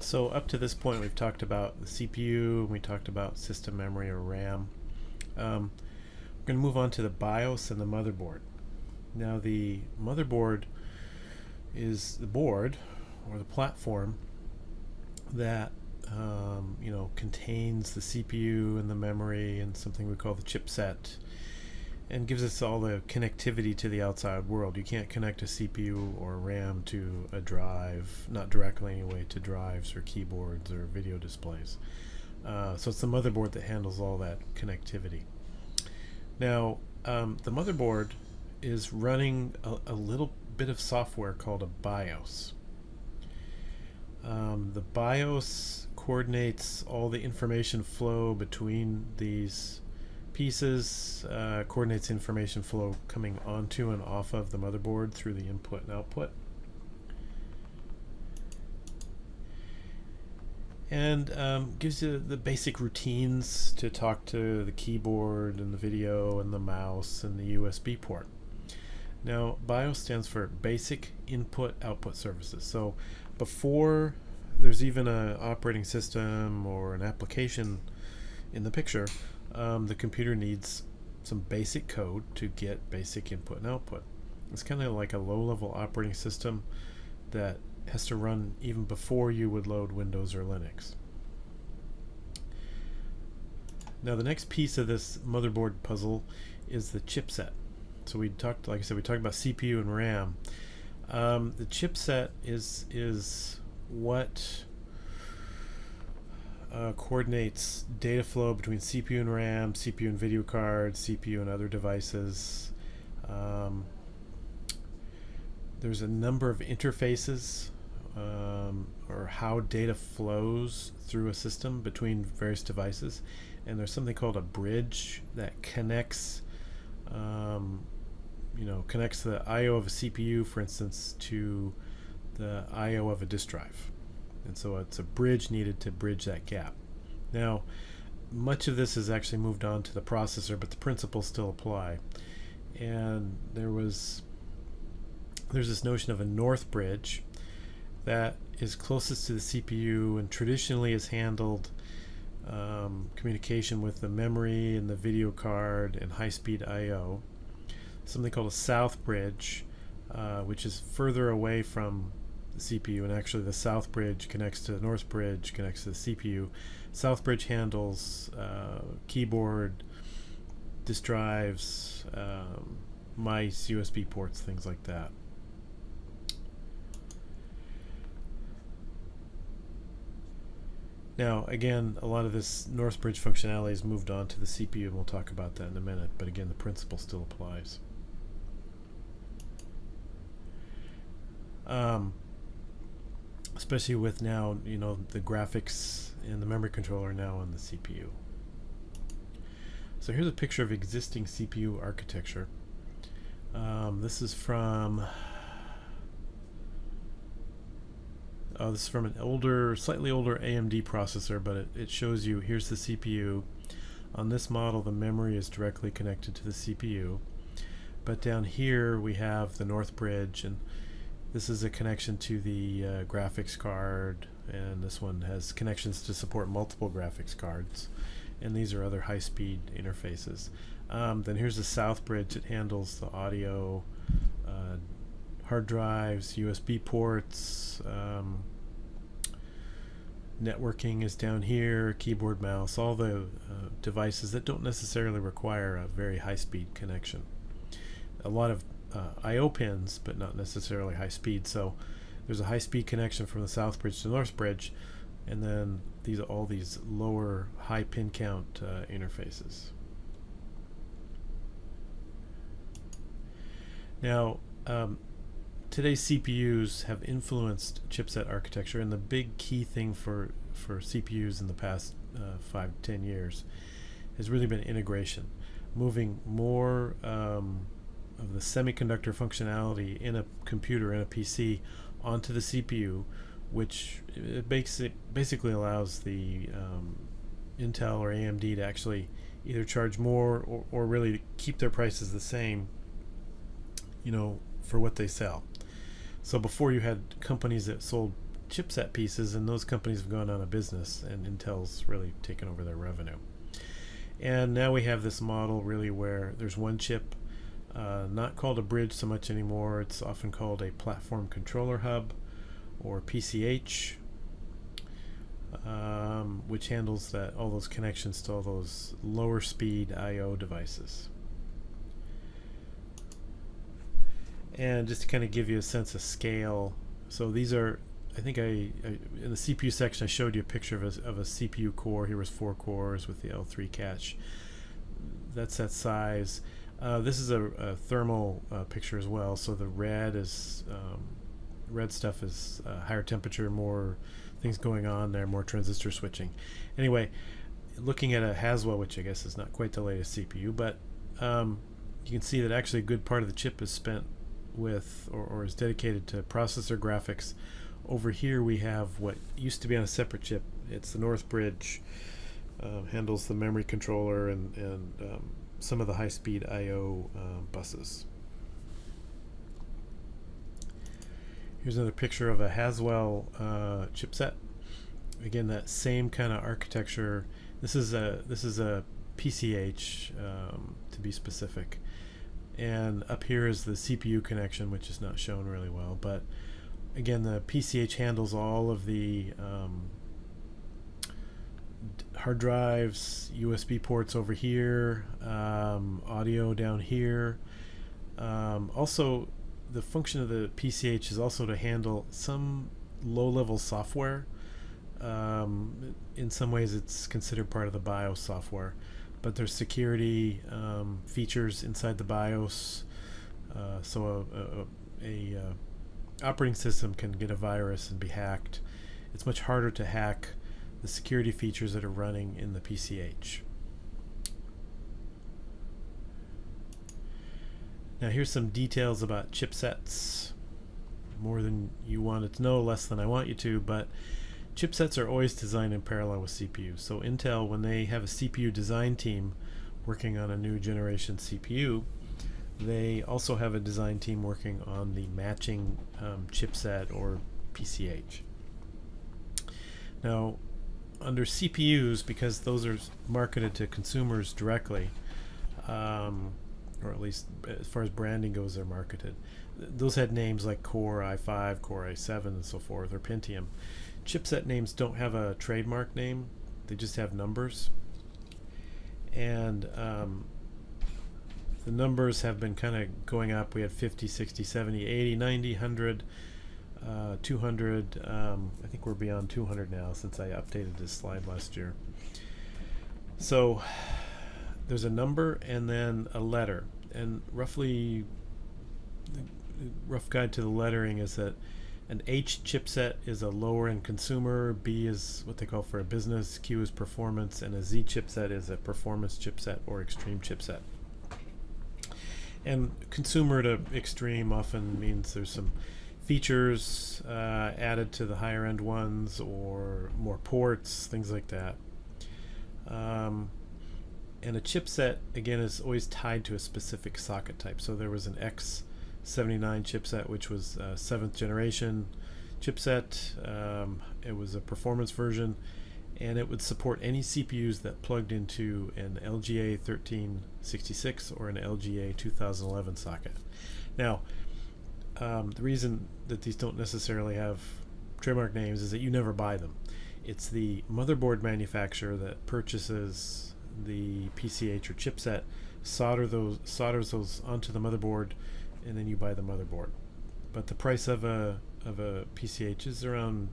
So up to this point, we've talked about the CPU, and we talked about system memory or RAM. We're going to move on to the BIOS and the motherboard. Now, the motherboard is the board or the platform that contains the CPU and the memory and something we call the chipset, and gives us all the connectivity to the outside world. You can't connect a CPU or RAM to a drive, not directly anyway, to drives or keyboards or video displays. So it's the motherboard that handles all that connectivity. Now, the motherboard is running a little bit of software called a BIOS. The BIOS coordinates all the information flow between these pieces, coordinates information flow coming onto and off of the motherboard through the input and output, and gives you the basic routines to talk to the keyboard and the video and the mouse and the USB port. Now, BIOS stands for Basic Input Output Services. So before there's even an operating system or an application in the picture, the computer needs some basic code to get basic input and output. It's kind of like a low-level operating system that has to run even before you would load Windows or Linux. Now, the next piece of this motherboard puzzle is the chipset. So we talked, like I said, we talked about CPU and RAM. The chipset is what coordinates data flow between CPU and RAM, CPU and video cards, CPU and other devices. There's a number of interfaces or how data flows through a system between various devices, and there's something called a bridge that connects connects the I/O of a CPU, for instance, to the I/O of a disk drive. And so it's a bridge needed to bridge that gap. Now, much of this has actually moved on to the processor, but the principles still apply. And there's this notion of a north bridge that is closest to the CPU and traditionally has handled communication with the memory and the video card and high-speed I/O. Something called a south bridge, which is further away from the CPU, and actually the south bridge connects to the north bridge, connects to the CPU. South bridge handles keyboard, disk drives, mice, USB ports, things like that. Now, again, a lot of this north bridge functionality has moved on to the CPU, and we'll talk about that in a minute, but again, the principle still applies. Especially with now, the graphics and the memory controller now on the CPU. So here's a picture of existing CPU architecture. This is from an slightly older AMD processor, but it shows you, here's the CPU. On this model, the memory is directly connected to the CPU. But down here, we have the north bridge, and this is a connection to the graphics card, and this one has connections to support multiple graphics cards, and these are other high-speed interfaces. Then here's the south bridge. It handles the audio, hard drives, USB ports, networking is down here, keyboard, mouse, all the devices that don't necessarily require a very high-speed connection. A lot of I/O pins, but not necessarily high speed. So there's a high speed connection from the south bridge to the north bridge, and then all these lower high pin count interfaces. Now, today's CPUs have influenced chipset architecture, and the big key thing for CPUs in the past 5 to 10 years has really been integration, moving more of the semiconductor functionality in a computer, in a PC, onto the CPU, which it basically allows the Intel or AMD to actually either charge more or really keep their prices the same, for what they sell. So before, you had companies that sold chipset pieces, and those companies have gone out of business, and Intel's really taken over their revenue. And now we have this model really where there's one chip, not called a bridge so much anymore. It's often called a platform controller hub, or PCH, which handles all those connections to all those lower speed I/O devices. And just to kind of give you a sense of scale, so these are, I think in the CPU section I showed you a picture of a CPU core. Here was 4 cores with the L3 cache. That's that size. This is a thermal picture as well. So the red stuff is higher temperature, more things going on there, more transistor switching. Anyway, looking at a Haswell, which I guess is not quite the latest CPU, but you can see that actually a good part of the chip is spent with or is dedicated to processor graphics. Over here we have what used to be on a separate chip. It's the North Bridge, handles the memory controller and some of the high-speed I/O buses. Here's another picture of a Haswell chipset. Again, that same kind of architecture. This is a PCH, to be specific. And up here is the CPU connection, which is not shown really well. But again, the PCH handles all of the hard drives, USB ports over here, audio down here. Also, the function of the PCH is also to handle some low-level software. In some ways, it's considered part of the BIOS software. But there's security features inside the BIOS, so a operating system can get a virus and be hacked. It's much harder to hack the security features that are running in the PCH. Now here's some details about chipsets. More than you wanted to know, less than I want you to, but chipsets are always designed in parallel with CPUs. So Intel, when they have a CPU design team working on a new generation CPU, they also have a design team working on the matching chipset or PCH. Now, under CPUs, because those are marketed to consumers directly, or at least as far as branding goes, they're marketed. Those had names like Core i5, Core i7, and so forth, or Pentium. Chipset names don't have a trademark name, they just have numbers. And the numbers have been kind of going up. We had 50, 60, 70, 80, 90, 100, 200. I think we're beyond 200 now since I updated this slide last year. So there's a number and then a letter. And roughly, the rough guide to the lettering is that an H chipset is a lower end consumer, B is what they call for a business, Q is performance, and a Z chipset is a performance chipset or extreme chipset. And consumer to extreme often means there's some features added to the higher end ones or more ports, things like that. And a chipset, again, is always tied to a specific socket type. So there was an X79 chipset, which was a 7th generation chipset. It was a performance version, and it would support any CPUs that plugged into an LGA 1366 or an LGA 2011 socket. Now, the reason that these don't necessarily have trademark names is that you never buy them. It's the motherboard manufacturer that purchases the PCH or chipset, solders those onto the motherboard, and then you buy the motherboard. But the price of a PCH is around,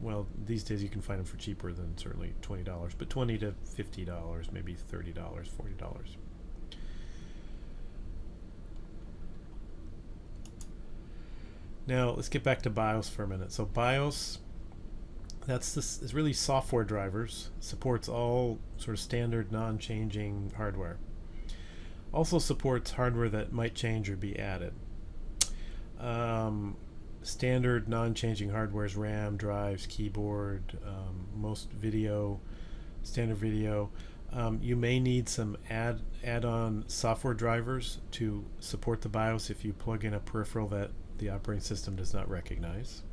well, these days you can find them for cheaper than certainly $20, but $20 to $50, maybe $30, $40. Now let's get back to BIOS for a minute. So BIOS, is really software drivers, supports all sort of standard non-changing hardware. Also supports hardware that might change or be added. Standard non-changing hardware is RAM, drives, keyboard, most video, standard video. You may need some add-on software drivers to support the BIOS if you plug in a peripheral that the operating system does not recognize.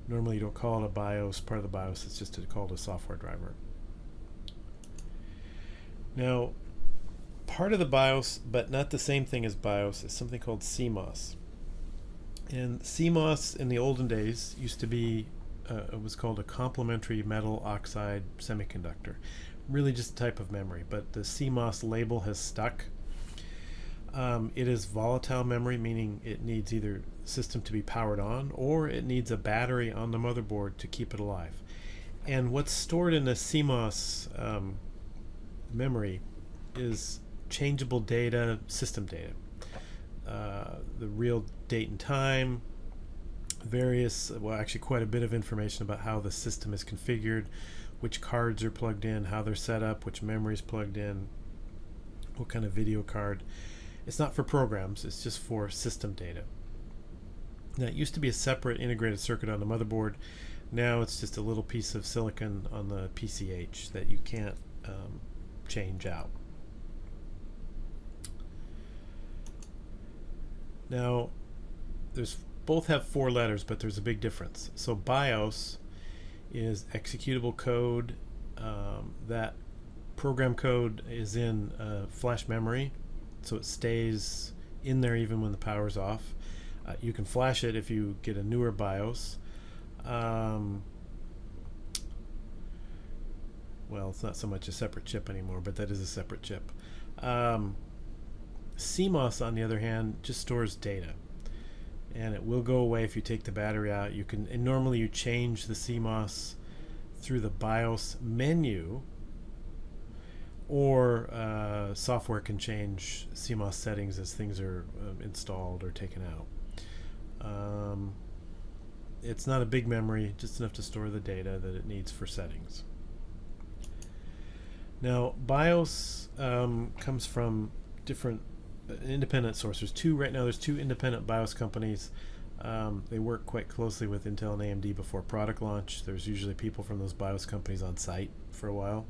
Normally you don't call it a BIOS, part of the BIOS, it's just called a software driver. Now, part of the BIOS, but not the same thing as BIOS, is something called CMOS. And CMOS in the olden days used to be, it was called a complementary metal oxide semiconductor. Really just a type of memory, but the CMOS label has stuck. It is volatile memory, meaning it needs either system to be powered on or it needs a battery on the motherboard to keep it alive. And what's stored in the CMOS memory is changeable data, system data. The real date and time, actually quite a bit of information about how the system is configured, which cards are plugged in, how they're set up, which memory is plugged in, what kind of video card. It's not for programs, it's just for system data. Now, it used to be a separate integrated circuit on the motherboard. Now it's just a little piece of silicon on the PCH that you can't change out. Now, both have 4 letters, but there's a big difference. So BIOS is executable code. That program code is in flash memory, so it stays in there even when the power's off. You can flash it if you get a newer BIOS. Well, it's not so much a separate chip anymore, but that is a separate chip. CMOS, on the other hand, just stores data, and it will go away if you take the battery out. And normally you change the CMOS through the BIOS menu, or software can change CMOS settings as things are installed or taken out. It's not a big memory, just enough to store the data that it needs for settings. Now, BIOS comes from different independent sources. Right now there's 2 independent BIOS companies. They work quite closely with Intel and AMD before product launch. There's usually people from those BIOS companies on site for a while.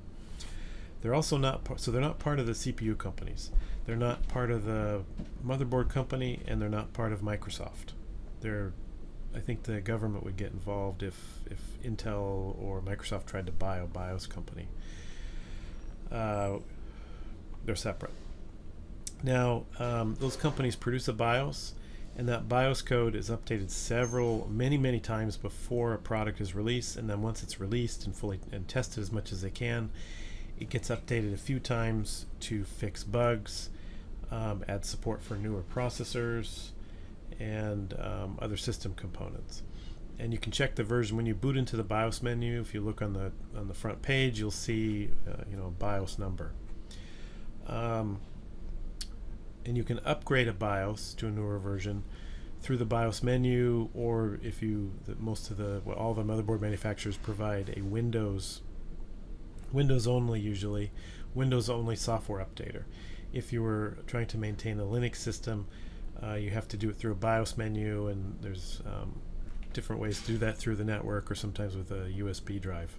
They're also not they're not part of the CPU companies. They're not part of the motherboard company, and they're not part of Microsoft. I think the government would get involved if Intel or Microsoft tried to buy a BIOS company. They're separate. Now, those companies produce a BIOS, and that BIOS code is updated many times before a product is released, and then once it's released and tested as much as they can, it gets updated a few times to fix bugs, add support for newer processors, and other system components. And you can check the version when you boot into the BIOS menu. If you look on the front page, you'll see a BIOS number. And you can upgrade a BIOS to a newer version through the BIOS menu, or if all the motherboard manufacturers provide a Windows only software updater. If you were trying to maintain a Linux system, you have to do it through a BIOS menu, and there's different ways to do that through the network or sometimes with a USB drive.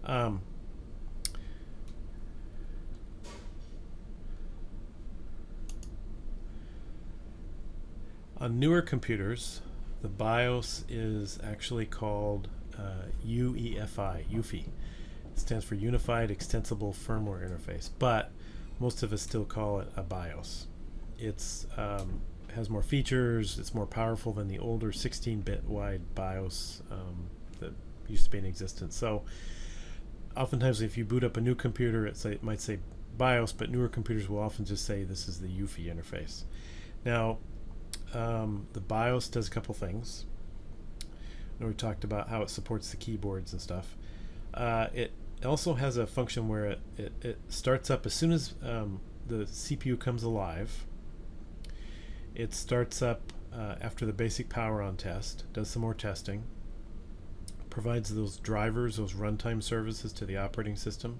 On newer computers, the BIOS is actually called UEFI. It stands for Unified Extensible Firmware Interface, but most of us still call it a BIOS. It's has more features, it's more powerful than the older 16-bit wide BIOS that used to be in existence. So oftentimes if you boot up a new computer, it might say BIOS, but newer computers will often just say this is the UEFI interface. Now, the BIOS does a couple things. We talked about how it supports the keyboards and stuff. It also has a function where it starts up as soon as the CPU comes alive. It starts up after the basic power on test, does some more testing, provides those drivers, those runtime services to the operating system,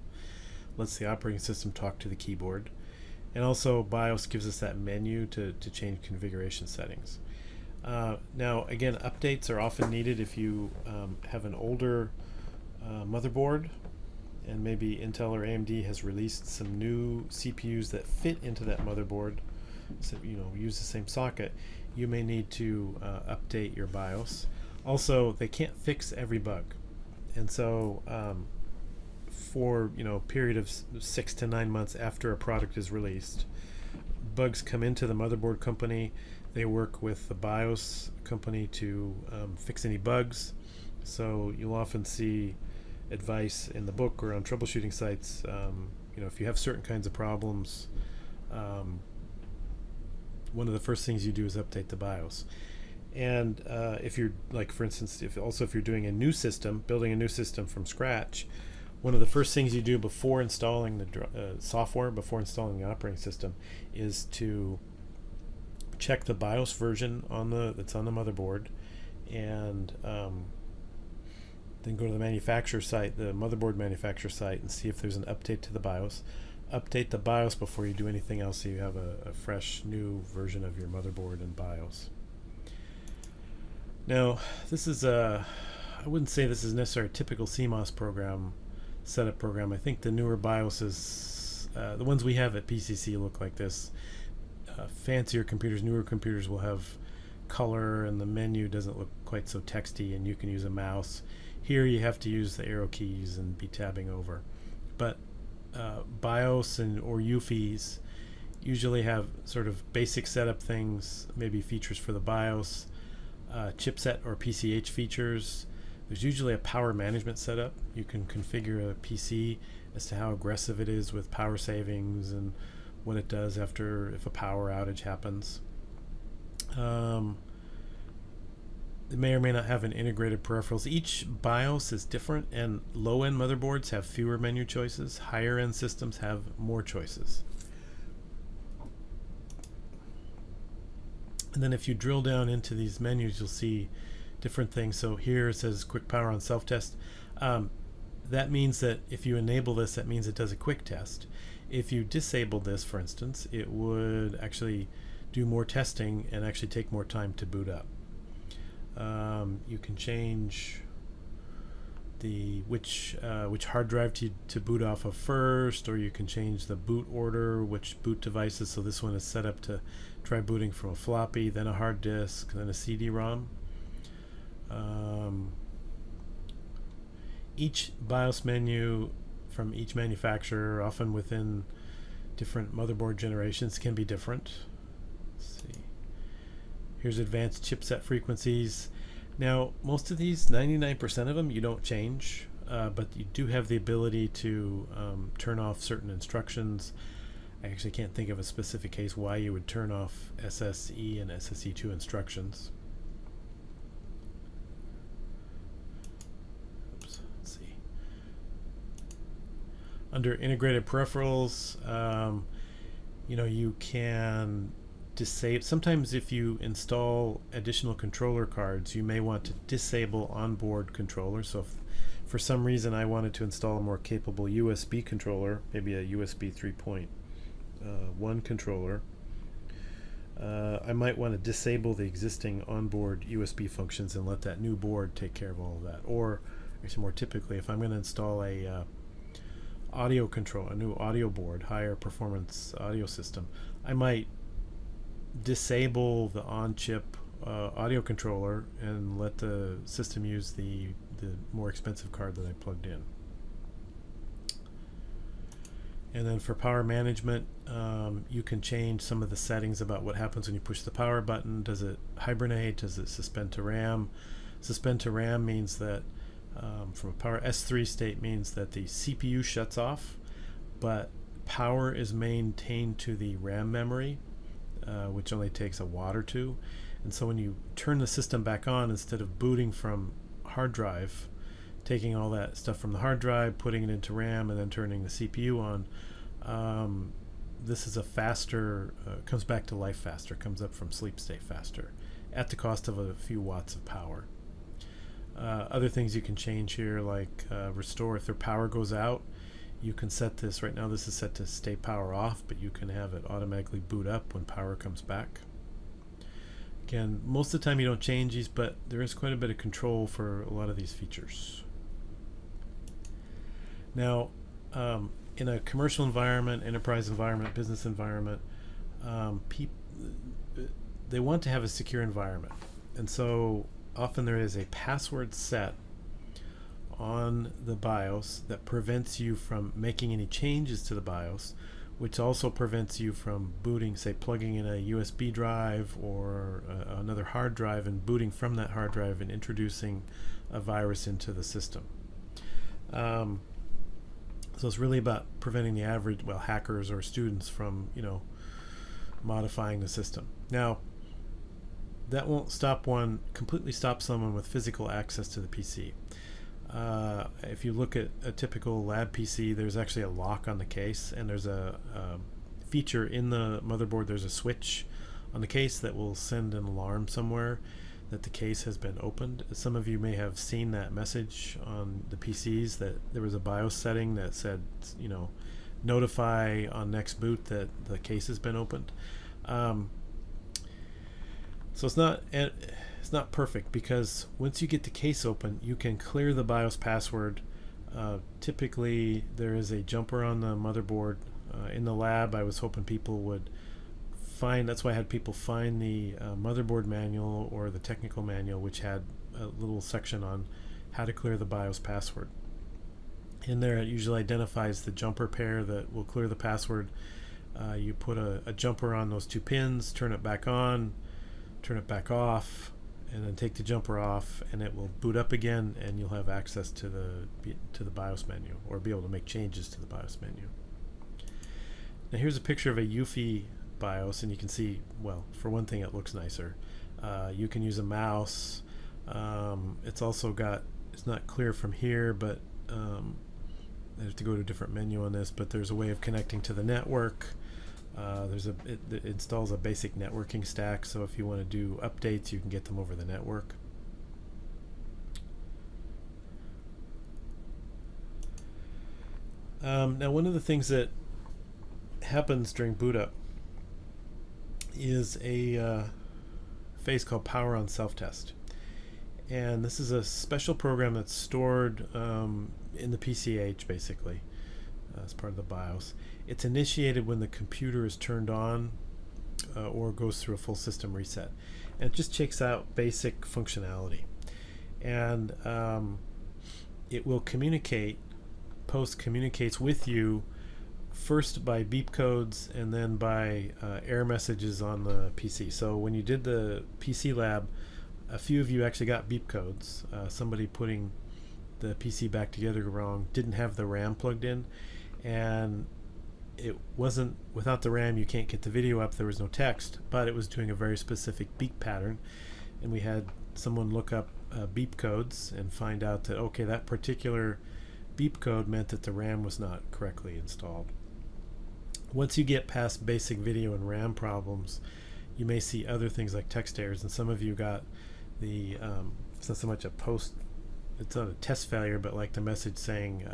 lets the operating system talk to the keyboard. And also BIOS gives us that menu to change configuration settings. Now again, updates are often needed if you have an older motherboard, and maybe Intel or AMD has released some new CPUs that fit into that motherboard, so use the same socket. You may need to update your BIOS. Also, they can't fix every bug, and so for a period of 6 to 9 months after a product is released, bugs come into the motherboard company. They work with the BIOS company to fix any bugs. So you'll often see advice in the book or on troubleshooting sites. If you have certain kinds of problems, one of the first things you do is update the BIOS. And if you're, like, for instance, if you're doing a new system, building a new system from scratch, one of the first things you do before installing the software, before installing the operating system, is to check the BIOS version that's on the motherboard, and then go to the manufacturer site, the motherboard manufacturer site, and see if there's an update to the BIOS. Update the BIOS before you do anything else, so you have a fresh new version of your motherboard and BIOS. Now, this is I wouldn't say this is necessarily a typical CMOS program, setup program. I think the newer BIOSes, the ones we have at PCC, look like this. Fancier computers, newer computers will have color, and the menu doesn't look quite so texty, and you can use a mouse. Here you have to use the arrow keys and be tabbing over. But BIOS or UEFIs usually have sort of basic setup things, maybe features for the BIOS, chipset or PCH features. There's usually a power management setup. You can configure a PC as to how aggressive it is with power savings and what it does if a power outage happens. It may or may not have an integrated peripherals. Each BIOS is different, and low-end motherboards have fewer menu choices. Higher-end systems have more choices. And then if you drill down into these menus, you'll see different things. So here it says quick power on self-test. That means that if you enable this, that means it does a quick test. If you disable this, for instance, it would actually do more testing and actually take more time to boot up. You can change which hard drive to boot off of first, or you can change the boot order, which boot devices. So this one is set up to try booting from a floppy, then a hard disk, then a CD-ROM. Each BIOS menu from each manufacturer, often within different motherboard generations, can be different. Let's see. Here's advanced chipset frequencies. Now, most of these, 99% of them, you don't change, but you do have the ability to turn off certain instructions. I actually can't think of a specific case why you would turn off SSE and SSE2 instructions. Oops, let's see. Under integrated peripherals, you can disable. Sometimes if you install additional controller cards, you may want to disable onboard controllers. So if for some reason I wanted to install a more capable USB controller, maybe a USB 3.1 controller, I might want to disable the existing onboard USB functions and let that new board take care of all of that. Or actually, more typically, if I'm going to install a audio control, a new audio board, higher performance audio system, I might disable the on-chip audio controller and let the system use the more expensive card that I plugged in. And then for power management, you can change some of the settings about what happens when you push the power button. Does it hibernate? Does it suspend to RAM? Suspend to RAM means that from a power S3 state means that the CPU shuts off, but power is maintained to the RAM memory, which only takes a watt or two. And so when you turn the system back on, instead of booting from hard drive, taking all that stuff from the hard drive, putting it into RAM, and then turning the CPU on, this is a faster, comes back to life faster, comes up from sleep state faster, at the cost of a few watts of power. Other things you can change here, like restore. If their power goes out, you can set this. Right now this is set to stay power off, but you can have it automatically boot up when power comes back. Again, most of the time you don't change these, but there is quite a bit of control for a lot of these features. Now, in a commercial environment, enterprise environment, business environment, they want to have a secure environment. And so often there is a password set on the BIOS that prevents you from making any changes to the BIOS, which also prevents you from booting, say plugging in a USB drive or another hard drive and booting from that hard drive and introducing a virus into the system. So it's really about preventing the average, well, hackers or students from, modifying the system. Now, that won't completely stop someone with physical access to the PC. If you look at a typical lab PC, there's actually a lock on the case, and there's a feature in the motherboard. There's a switch on the case that will send an alarm somewhere that the case has been opened. Some of you may have seen that message on the PCs that there was a BIOS setting that said, notify on next boot that the case has been opened. So it's not perfect, because once you get the case open, you can clear the BIOS password. Typically, there is a jumper on the motherboard. In the lab, I was hoping people would that's why I had people find the motherboard manual or the technical manual, which had a little section on how to clear the BIOS password. In there, it usually identifies the jumper pair that will clear the password. You put a jumper on those two pins, turn it back on, turn it back off, and then take the jumper off, and it will boot up again, and you'll have access to the BIOS menu, or be able to make changes to the BIOS menu. Now here's a picture of a UEFI BIOS, and you can see, well, for one thing, it looks nicer. You can use a mouse. It's also it's not clear from here, but I have to go to a different menu on this, but there's a way of connecting to the network. It installs a basic networking stack, so if you want to do updates, you can get them over the network. Now, one of the things that happens during boot up is a phase called power on self-test, and this is a special program that's stored in the PCH, basically, as part of the BIOS. It's initiated when the computer is turned on or goes through a full system reset, and it just checks out basic functionality, and it will communicates with you first by beep codes and then by error messages on the PC. So when you did the PC lab, a few of you actually got beep codes. Somebody putting the PC back together wrong, didn't have the RAM plugged in, and it wasn't, without the RAM you can't get the video up. There was no text, but it was doing a very specific beep pattern, and we had someone look up beep codes and find out that, okay, that particular beep code meant that the RAM was not correctly installed. Once you get past basic video and RAM problems, you may see other things like text errors, and some of you got the it's not so much it's not a test failure, but like the message saying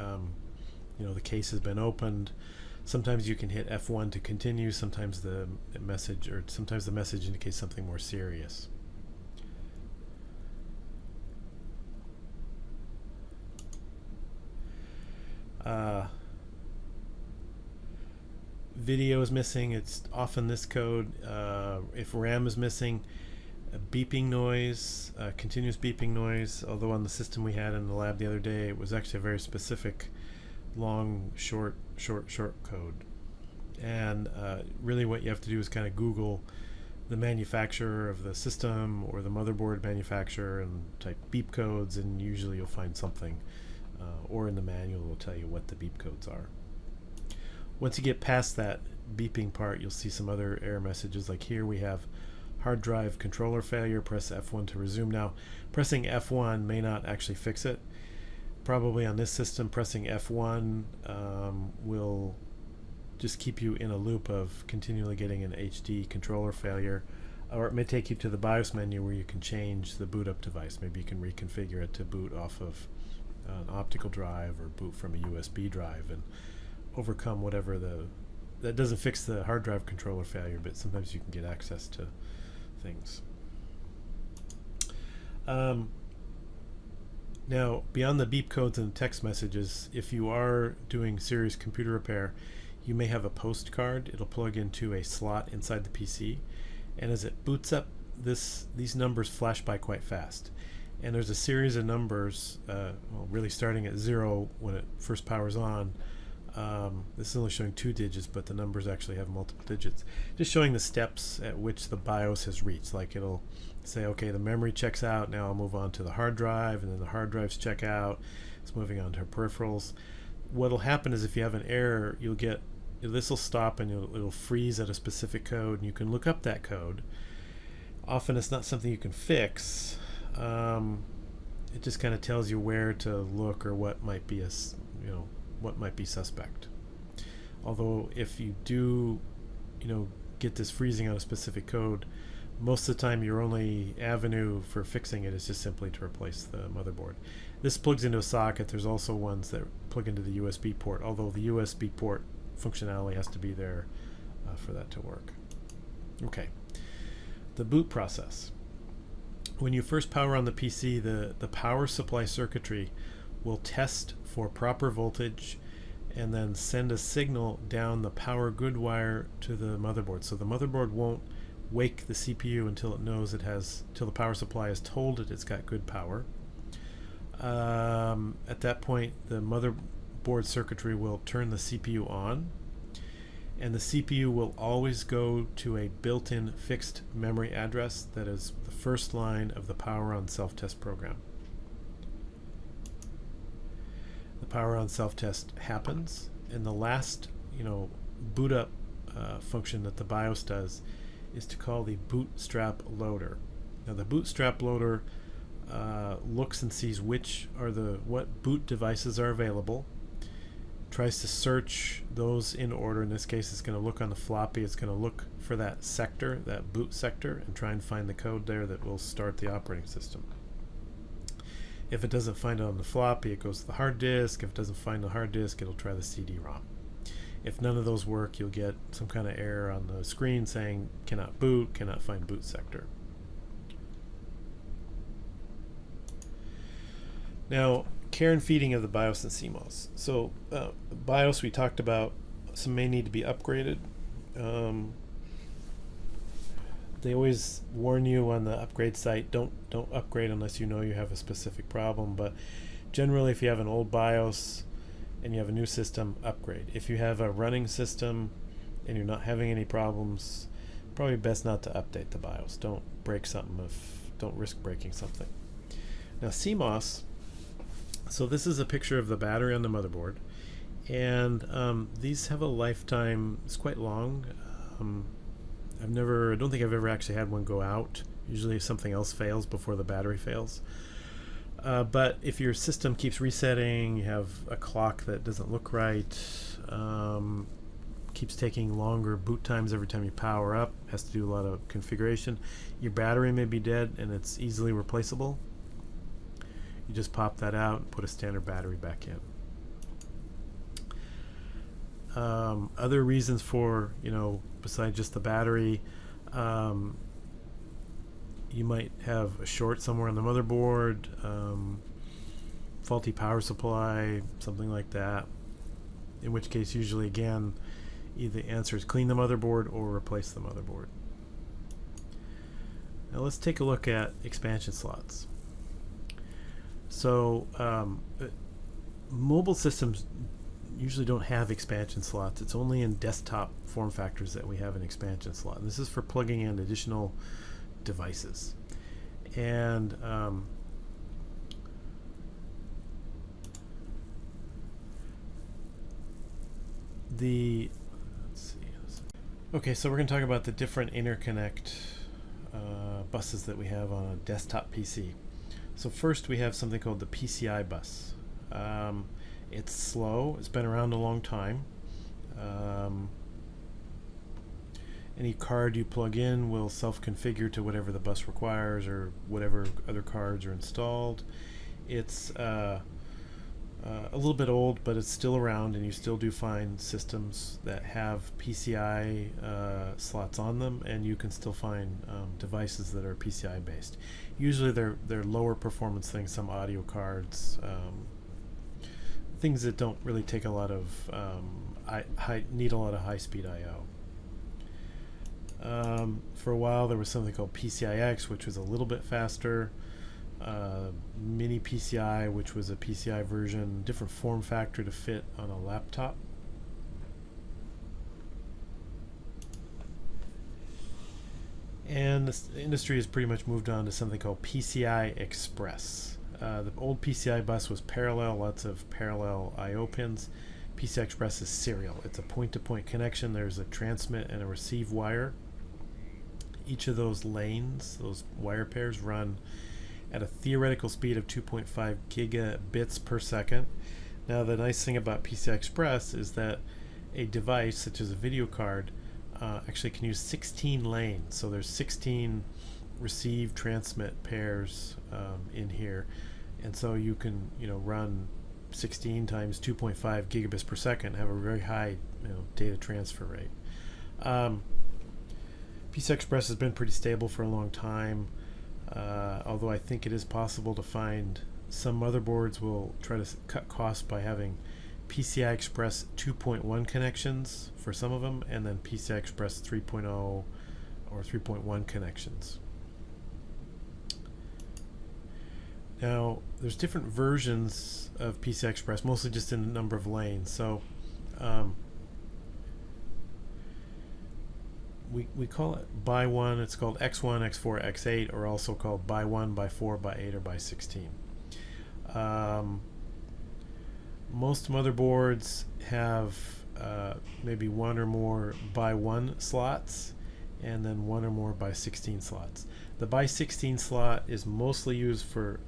the case has been opened. Sometimes you can hit F1 to continue, sometimes the message indicates something more serious. Video is missing. It's often this code. If RAM is missing, a beeping noise, continuous beeping noise, although on the system we had in the lab the other day, it was actually a very specific long short code. And really what you have to do is kind of Google the manufacturer of the system or the motherboard manufacturer and type beep codes, and usually you'll find something, or in the manual it will tell you what the beep codes are. Once you get past that beeping part, you'll see some other error messages. Like here we have hard drive controller failure, press F1 to resume. Now, pressing F1 may not actually fix it. Probably on this system, pressing F1 will just keep you in a loop of continually getting an HD controller failure, or it may take you to the BIOS menu where you can change the boot up device. Maybe you can reconfigure it to boot off of an optical drive or boot from a USB drive and overcome whatever that doesn't fix the hard drive controller failure, but sometimes you can get access to things. Now, beyond the beep codes and text messages, if you are doing serious computer repair, you may have a post card. It'll plug into a slot inside the PC, and as it boots up these numbers flash by quite fast. And there's a series of numbers, well, really starting at 0 when it first powers on. This is only showing 2 digits, but the numbers actually have multiple digits. Just showing the steps at which the BIOS has reached. Like it'll say, okay, the memory checks out, now I'll move on to the hard drive, and then the hard drives check out. It's moving on to peripherals. What'll happen is if you have an error, you'll get, this will stop and it'll freeze at a specific code, and you can look up that code. Often it's not something you can fix. It just kind of tells you where to look or what might be what might be suspect. Although if you do, get this freezing on a specific code, most of the time your only avenue for fixing it is just simply to replace the motherboard. This plugs into a socket. There's also ones that plug into the USB port, although the USB port functionality has to be there for that to work. Okay, the boot process. When you first power on the PC, the power supply circuitry will test for proper voltage and then send a signal down the power good wire to the motherboard. So the motherboard won't wake the CPU until it knows till the power supply is told it's got good power. At that point, the motherboard circuitry will turn the CPU on, and the CPU will always go to a built-in fixed memory address that is the first line of the power on self-test program. The power on self-test happens, and the last boot up function that the BIOS does is to call the bootstrap loader. Now the bootstrap loader looks and sees what boot devices are available, tries to search those in order. In this case, it's going to look on the floppy. It's going to look for that sector, that boot sector, and try and find the code there that will start the operating system. If it doesn't find it on the floppy, it goes to the hard disk. If it doesn't find the hard disk, it'll try the CD-ROM. If none of those work, you'll get some kind of error on the screen saying cannot boot, cannot find boot sector. Now, care and feeding of the BIOS and CMOS. So BIOS we talked about, some may need to be upgraded. They always warn you on the upgrade site, don't upgrade unless you know you have a specific problem, but generally if you have an old BIOS and you have a new system, upgrade. If you have a running system and you're not having any problems, probably best not to update the BIOS. Don't break something, don't risk breaking something. Now CMOS, so this is a picture of the battery on the motherboard, and these have a lifetime. It's quite long. I don't think I've ever actually had one go out. Usually something else fails before the battery fails. But if your system keeps resetting, you have a clock that doesn't look right, keeps taking longer boot times every time you power up, has to do a lot of configuration, your battery may be dead and it's easily replaceable. You just pop that out and put a standard battery back in. Other reasons for, besides just the battery, you might have a short somewhere on the motherboard, faulty power supply, something like that. In which case, usually again, either the answer is clean the motherboard or replace the motherboard. Now let's take a look at expansion slots. So mobile systems usually don't have expansion slots. It's only in desktop form factors that we have an expansion slot. And this is for plugging in additional devices. And okay, so we're going to talk about the different interconnect buses that we have on a desktop PC. So first we have something called the PCI bus. It's slow. It's been around a long time. Any card you plug in will self-configure to whatever the bus requires or whatever other cards are installed. It's a little bit old, but it's still around, and you still do find systems that have PCI slots on them, and you can still find devices that are PCI based. Usually they're lower performance things, some audio cards, things that don't really take a lot of need a lot of high-speed I/O. For a while there was something called PCIX, which was a little bit faster. Mini PCI, which was a PCI version, different form factor to fit on a laptop. And the industry has pretty much moved on to something called PCI Express. The old PCI bus was parallel, lots of parallel I/O pins. PCI Express is serial. It's a point-to-point connection. There's a transmit and a receive wire. Each of those lanes, those wire pairs, run at a theoretical speed of 2.5 gigabits per second. Now, the nice thing about PCI Express is that a device, such as a video card, actually can use 16 lanes. So there's 16 receive transmit pairs in here, and so you can run 16 times 2.5 gigabits per second, have a very high data transfer rate. PCI Express has been pretty stable for a long time, although I think it is possible to find some motherboards will try to cut costs by having PCI Express 2.1 connections for some of them, and then PCI Express 3.0 or 3.1 connections. Now, there's different versions of PCI Express, mostly just in the number of lanes. So we call it by 1. It's called X1, X4, X8, or also called by 1, by 4, by 8, or by 16. Most motherboards have maybe one or more by 1 slots, and then one or more by 16 slots. The by 16 slot is mostly used for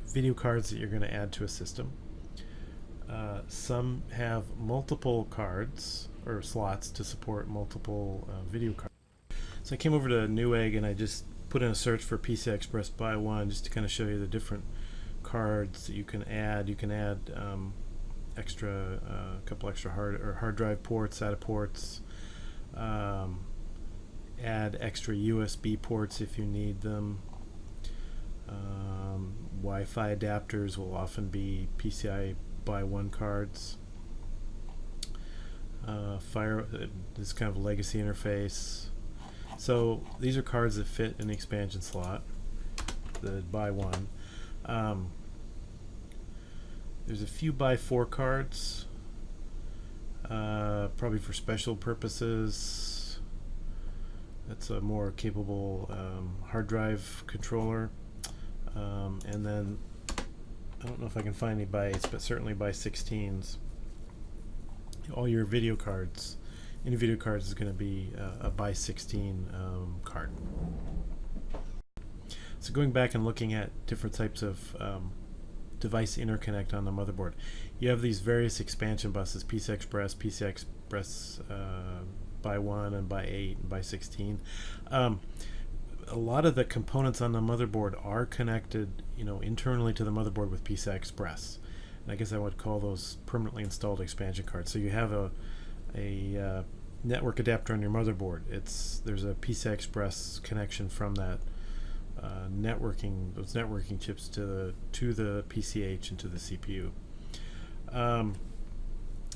video cards that you're going to add to a system. Some have multiple cards or slots to support multiple video cards. So I came over to Newegg and I just put in a search for PCI Express by 1 just to kind of show you the different cards that you can add. You can add a couple extra hard drive ports, SATA ports, add extra USB ports if you need them. Wi-Fi adapters will often be PCI by 1 cards. This kind of legacy interface. So these are cards that fit in the expansion slot, the by 1. There's a few by 4 cards, probably for special purposes. That's a more capable hard drive controller. And then I don't know if I can find any by 8s, but certainly by 16s. All your video cards, any video cards is going to be a by 16 card. So going back and looking at different types of device interconnect on the motherboard, you have these various expansion buses: PCI Express by 1 and by 8 and by 16. A lot of the components on the motherboard are connected, internally to the motherboard with PCI Express. And I guess I would call those permanently installed expansion cards. So you have a network adapter on your motherboard. There's a PCI Express connection from that those networking chips to the PCH and to the CPU.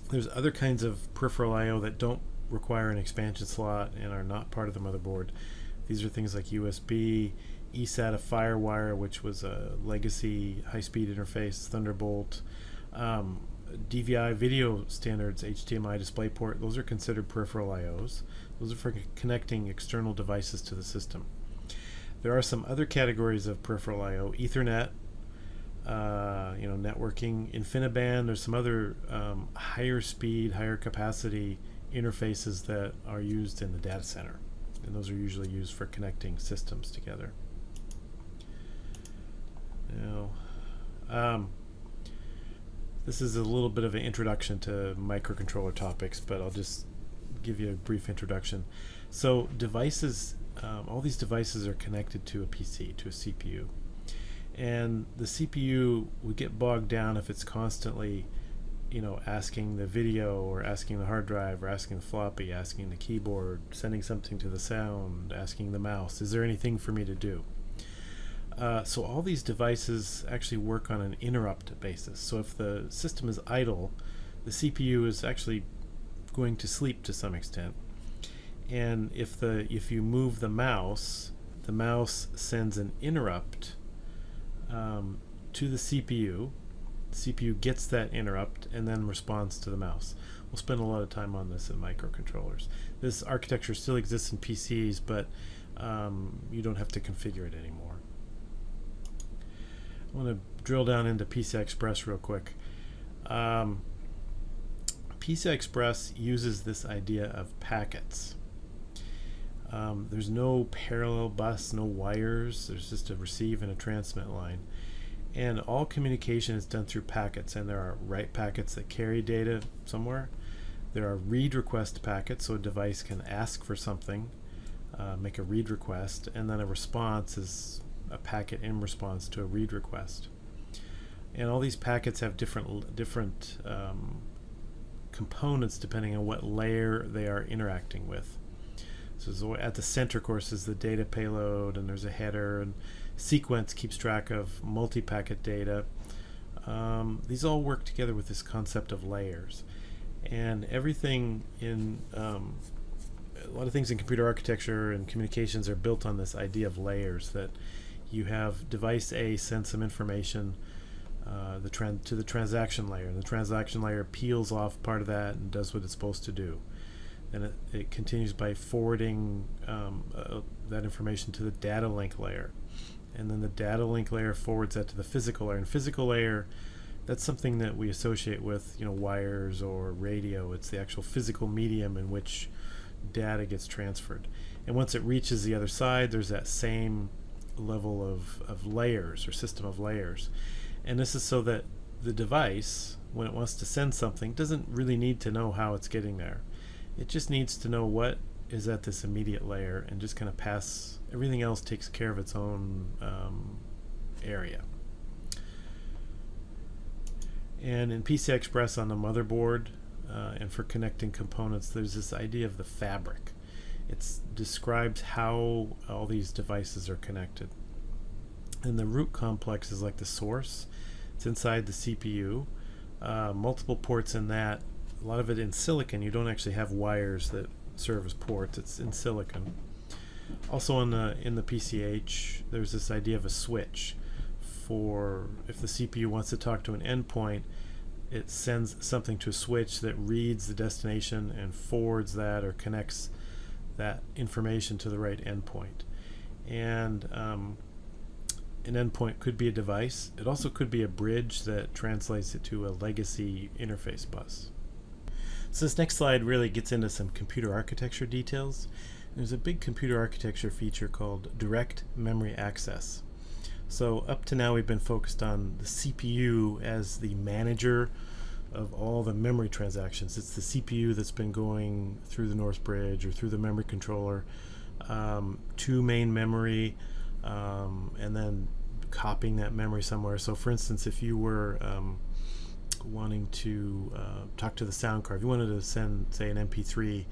There's other kinds of peripheral I/O that don't require an expansion slot and are not part of the motherboard. These are things like USB, eSATA FireWire, which was a legacy high-speed interface, Thunderbolt, DVI video standards, HDMI DisplayPort. Those are considered peripheral I/Os. Those are for connecting external devices to the system. There are some other categories of peripheral I/O: Ethernet, networking, InfiniBand. There's some other higher speed, higher capacity interfaces that are used in the data center, and those are usually used for connecting systems together. Now, this is a little bit of an introduction to microcontroller topics, but I'll just give you a brief introduction. So devices, all these devices are connected to a PC, to a CPU. And the CPU would get bogged down if it's constantly, asking the video or asking the hard drive or asking the floppy, asking the keyboard, sending something to the sound, asking the mouse, is there anything for me to do? So all these devices actually work on an interrupt basis. So if the system is idle, the CPU is actually going to sleep to some extent. And if you move the mouse sends an interrupt to the CPU. The CPU gets that interrupt and then responds to the mouse. We'll spend a lot of time on this in microcontrollers. This architecture still exists in PCs, but you don't have to configure it anymore. I want to drill down into PCI Express real quick. PCI Express uses this idea of packets. There's no parallel bus, no wires. There's just a receive and a transmit line. And all communication is done through packets, and there are write packets that carry data somewhere. There are read request packets, so a device can ask for something, make a read request, and then a response is a packet in response to a read request. And all these packets have different components depending on what layer they are interacting with. So at the center, of course, is the data payload, and there's a header, and sequence keeps track of multi-packet data. These all work together with this concept of layers. And everything in a lot of things in computer architecture and communications are built on this idea of layers, that you have device A send some information to the transaction layer, and the transaction layer peels off part of that and does what it's supposed to do. And it continues by forwarding that information to the data link layer. And then the data link layer forwards that to the physical layer. And physical layer, that's something that we associate with, wires or radio. It's the actual physical medium in which data gets transferred. And once it reaches the other side, there's that same level of layers, or system of layers. And this is so that the device, when it wants to send something, doesn't really need to know how it's getting there. It just needs to know what is at this immediate layer and just kind of pass. Everything else takes care of its own area. And in PCI Express on the motherboard and for connecting components, there's this idea of the fabric. It describes how all these devices are connected. And the root complex is like the source. It's inside the CPU. Multiple ports in that. A lot of it in silicon. You don't actually have wires that serve as ports. It's in silicon. Also in the PCH, there's this idea of a switch. For if the CPU wants to talk to an endpoint, it sends something to a switch that reads the destination and forwards that, or connects that information to the right endpoint. And an endpoint could be a device. It also could be a bridge that translates it to a legacy interface bus. So this next slide really gets into some computer architecture details. There's a big computer architecture feature called direct memory access. So up to now we've been focused on the CPU as the manager of all the memory transactions. It's the CPU that's been going through the North Bridge or through the memory controller to main memory, and then copying that memory somewhere. So for instance, if you were wanting to talk to the sound card, if you wanted to send, say, an MP3,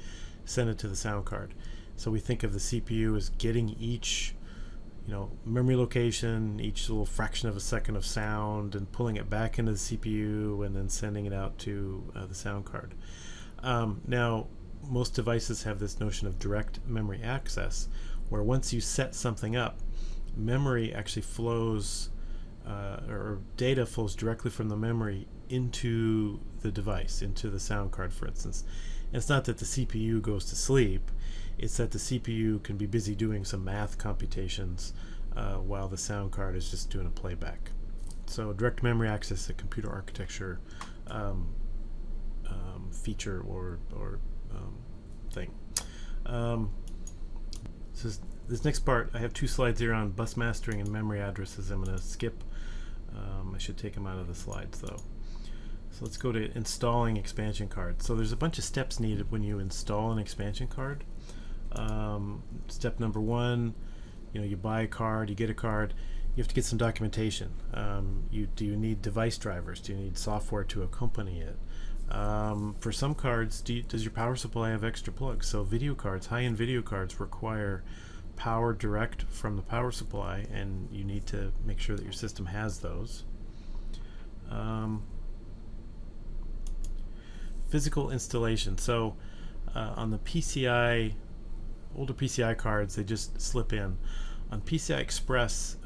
send it to the sound card. So we think of the CPU as getting each memory location, each little fraction of a second of sound, and pulling it back into the CPU and then sending it out to the sound card. Now, most devices have this notion of direct memory access, where once you set something up, memory actually flows, or data flows directly from the memory into the device, into the sound card, for instance. And it's not that the CPU goes to sleep, it's that the CPU can be busy doing some math computations while the sound card is just doing a playback. So direct memory access is a computer architecture feature or thing. So this next part, I have two slides here on bus mastering and memory addresses. I'm going to skip. I should take them out of the slides though. So let's go to installing expansion cards. So there's a bunch of steps needed when you install an expansion card. Step number one, you buy a card, you get a card, you have to get some documentation. Do you need device drivers? Do you need software to accompany it? For some cards, does your power supply have extra plugs? So video cards, high-end video cards require power direct from the power supply, and you need to make sure that your system has those. Physical installation. So on the PCI older PCI cards, they just slip in. On PCI Express,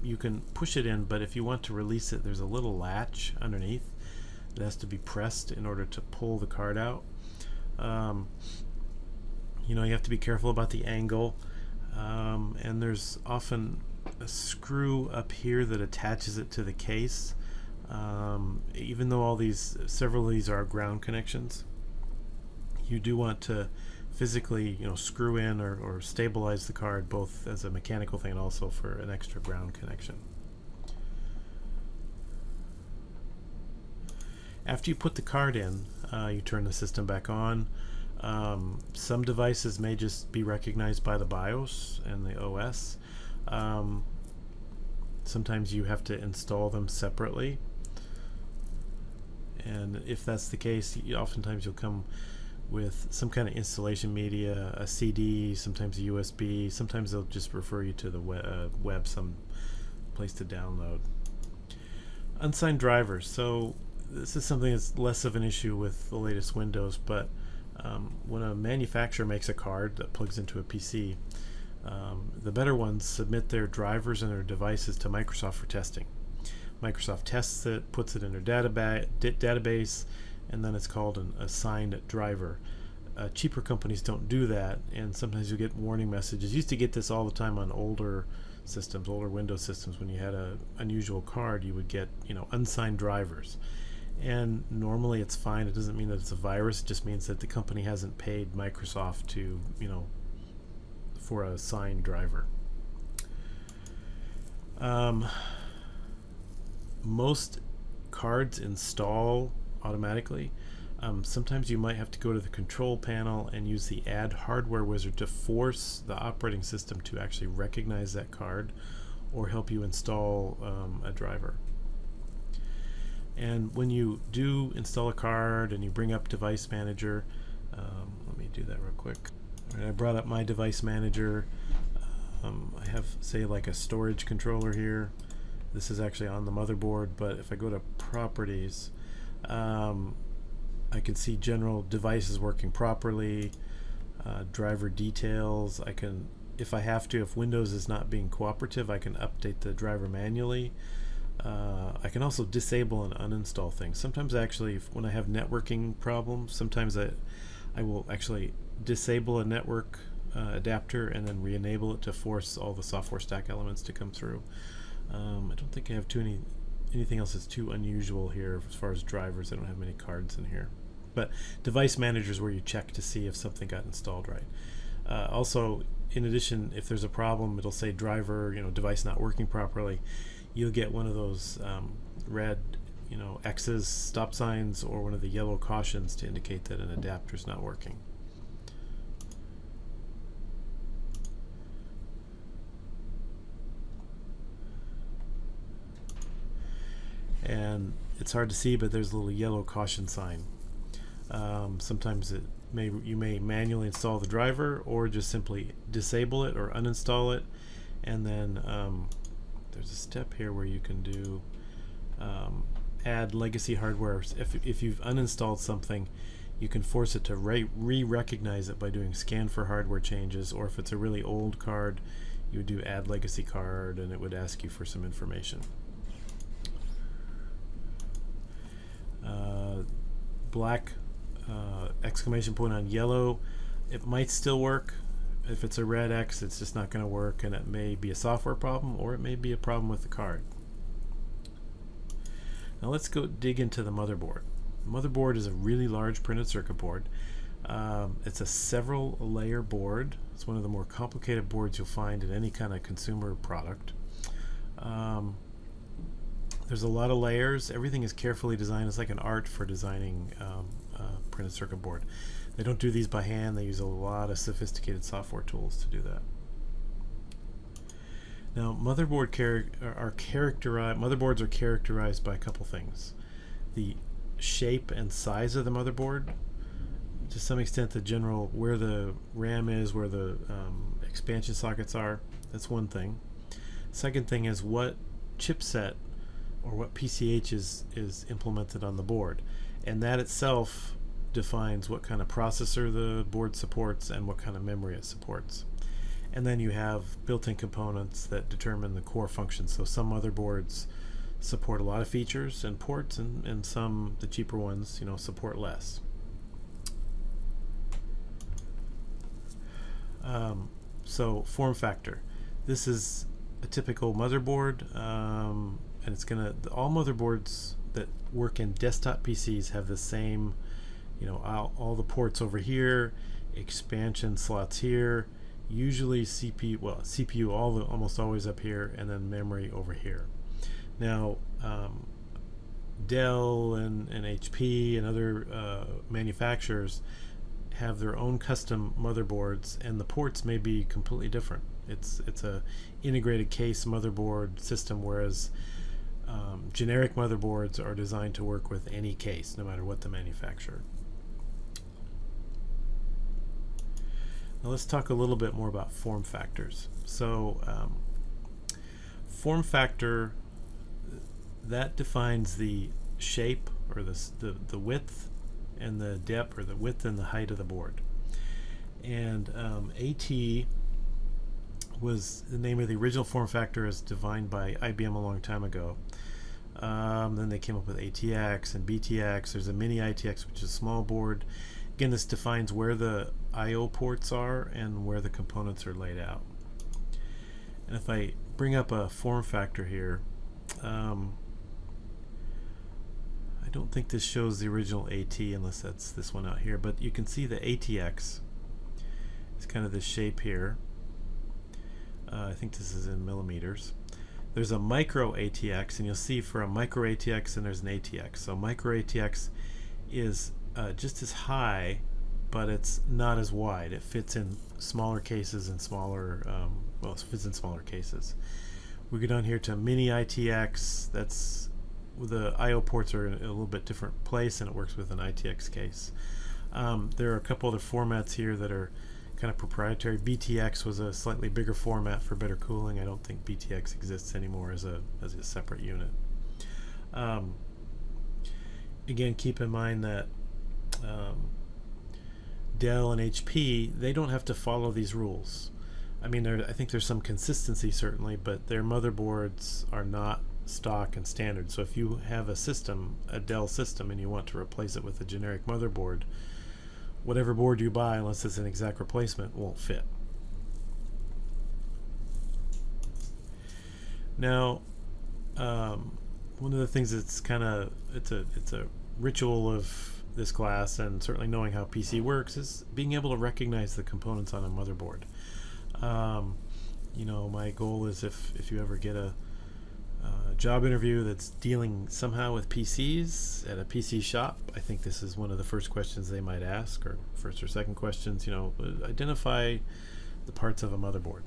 you can push it in, but if you want to release it, there's a little latch underneath that has to be pressed in order to pull the card out. You have to be careful about the angle, and there's often a screw up here that attaches it to the case. Even though several of these are ground connections, you do want to physically screw in or stabilize the card, both as a mechanical thing and also for an extra ground connection. After you put the card in, you turn the system back on. Some devices may just be recognized by the BIOS and the OS. Sometimes you have to install them separately, and if that's the case, oftentimes you'll come with some kind of installation media, a CD, sometimes a USB. Sometimes they'll just refer you to the web, some place to download. Unsigned drivers. So this is something that's less of an issue with the latest Windows, but when a manufacturer makes a card that plugs into a PC, the better ones submit their drivers and their devices to Microsoft for testing. Microsoft tests it, puts it in their database, and then it's called an assigned driver. Cheaper companies don't do that, and sometimes you get warning messages. You used to get this all the time on older systems, older Windows systems. When you had an unusual card, you would get unsigned drivers, and normally it's fine. It doesn't mean that it's a virus. It just means that the company hasn't paid Microsoft to for a signed driver. Most cards install automatically. Sometimes you might have to go to the control panel and use the Add Hardware Wizard to force the operating system to actually recognize that card or help you install a driver. And when you do install a card and you bring up Device Manager, let me do that real quick. All right, I brought up my Device Manager. I have, say, like a storage controller here. This is actually on the motherboard, but if I go to Properties, I can see general devices working properly, driver details. I can, if I have to, if Windows is not being cooperative, I can update the driver manually. I can also disable and uninstall things. Sometimes actually, when I have networking problems, sometimes I will actually disable a network adapter and then re-enable it to force all the software stack elements to come through. I don't think I have anything else that's too unusual here as far as drivers. I don't have many cards in here. But Device Manager is where you check to see if something got installed right. Also, in addition, if there's a problem, it'll say driver, device not working properly. You'll get one of those red, X's, stop signs, or one of the yellow cautions to indicate that an adapter is not working. And it's hard to see, but there's a little yellow caution sign. Sometimes you may manually install the driver or just simply disable it or uninstall it, and then there's a step here where you can do add legacy hardware. If you've uninstalled something, you can force it to re-recognize it by doing scan for hardware changes, or if it's a really old card, you would do add legacy card and it would ask you for some information. Black exclamation point on yellow, it might still work. If it's a red X, it's just not going to work, and it may be a software problem or it may be a problem with the card. Now let's go dig into the motherboard. The motherboard is a really large printed circuit board. It's a several layer board. It's one of the more complicated boards you'll find in any kind of consumer product. There's a lot of layers. Everything is carefully designed. It's like an art for designing printed circuit board. They don't do these by hand. They use a lot of sophisticated software tools to do that. Now, motherboards are characterized by a couple things: the shape and size of the motherboard, to some extent the general where the RAM is, where the expansion sockets are. That's one thing. Second thing is what chipset or what PCH is implemented on the board, and that itself defines what kind of processor the board supports and what kind of memory it supports. And then you have built-in components that determine the core functions. So some motherboards support a lot of features and ports, and some, the cheaper ones, support less. So form factor. This is a typical motherboard, and it's all motherboards that work in desktop PCs have the same, all the ports over here, expansion slots here, usually CPU almost always up here, and then memory over here. Now, Dell and HP and other manufacturers have their own custom motherboards, and the ports may be completely different. It's a integrated case motherboard system, whereas generic motherboards are designed to work with any case, no matter what the manufacturer. Now let's talk a little bit more about form factors. So form factor, that defines the shape, or the width and the depth, or the width and the height of the board. And AT was the name of the original form factor as defined by IBM a long time ago. Then they came up with ATX and BTX. There's a mini ITX, which is a small board. Again, this defines where the I/O ports are and where the components are laid out. And if I bring up a form factor here, I don't think this shows the original AT unless that's this one out here, but you can see the ATX is kind of this shape here. I think this is in millimeters. There's a micro ATX, and you'll see for a micro ATX and there's an ATX. So micro ATX is just as high, but it's not as wide. It fits in smaller cases and smaller, it fits in smaller cases. We go down here to mini ITX. That's the I/O ports are in a little bit different place, and it works with an ITX case. There are a couple other formats here that are kind of proprietary. BTX was a slightly bigger format for better cooling. I don't think BTX exists anymore as a separate unit. Again, keep in mind that Dell and HP, they don't have to follow these rules. I mean, I think there's some consistency certainly, but their motherboards are not stock and standard. So if you have a system, a Dell system, and you want to replace it with a generic motherboard, whatever board you buy, unless it's an exact replacement, won't fit. Now, one of the things that's it's a ritual of this class, and certainly knowing how PC works, is being able to recognize the components on a motherboard. My goal is if you ever get a job interview that's dealing somehow with PCs at a PC shop, I think this is one of the first questions they might ask, or first or second questions. Identify the parts of a motherboard.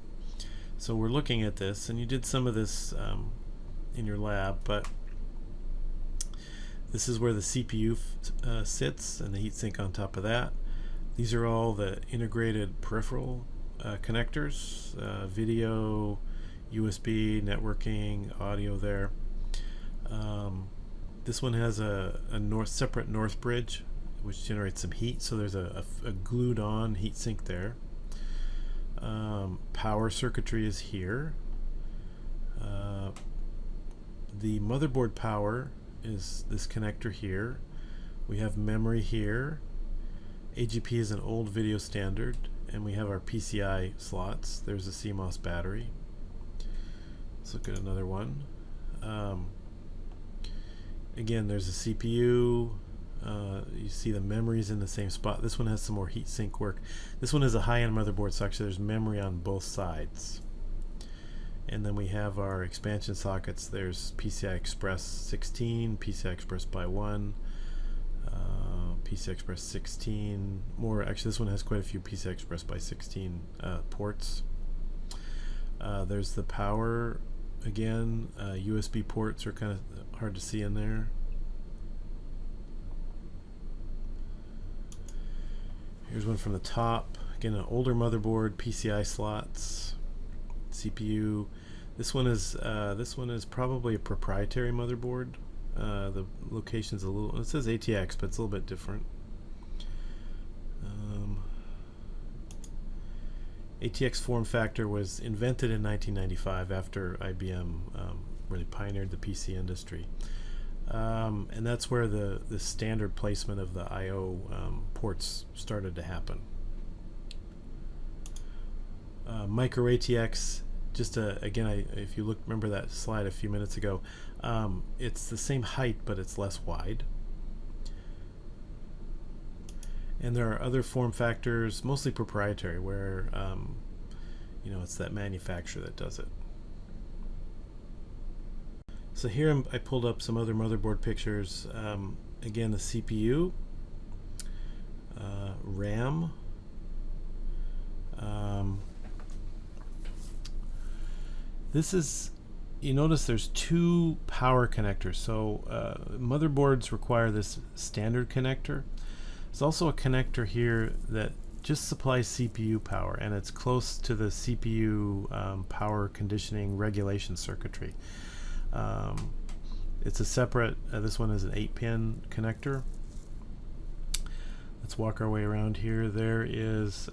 So we're looking at this, and you did some of this in your lab, but this is where the CPU sits, and the heatsink on top of that. These are all the integrated peripheral connectors, video, USB, networking, audio there. This one has a separate north bridge, which generates some heat, so there's a glued on heatsink there. Power circuitry is here. The motherboard power is this connector here. We have memory here. AGP is an old video standard, and we have our PCI slots. There's a CMOS battery. Let's look at another one. Again, there's a CPU. You see the memory's in the same spot. This one has some more heatsink work. This one is a high-end motherboard, so actually there's memory on both sides. And then we have our expansion sockets. There's PCI Express 16, PCI Express by 1, PCI Express 16. Actually, this one has quite a few PCI Express by 16 ports. There's the power again. USB ports are kind of hard to see in there. Here's one from the top. Again, an older motherboard, PCI slots, CPU. This one is probably a proprietary motherboard. The location's it says ATX, but it's a little bit different. ATX form factor was invented in 1995 after IBM really pioneered the PC industry. And that's where the standard placement of the I/O ports started to happen. Micro ATX, just again, if you remember that slide a few minutes ago, it's the same height but it's less wide. And there are other form factors, mostly proprietary, where it's that manufacturer that does it. So here I pulled up some other motherboard pictures. Again, the CPU, RAM, this is, you notice there's two power connectors. So motherboards require this standard connector. There's also a connector here that just supplies CPU power, and it's close to the CPU power conditioning regulation circuitry. It's a separate, this one is an 8-pin connector. Let's walk our way around here. There is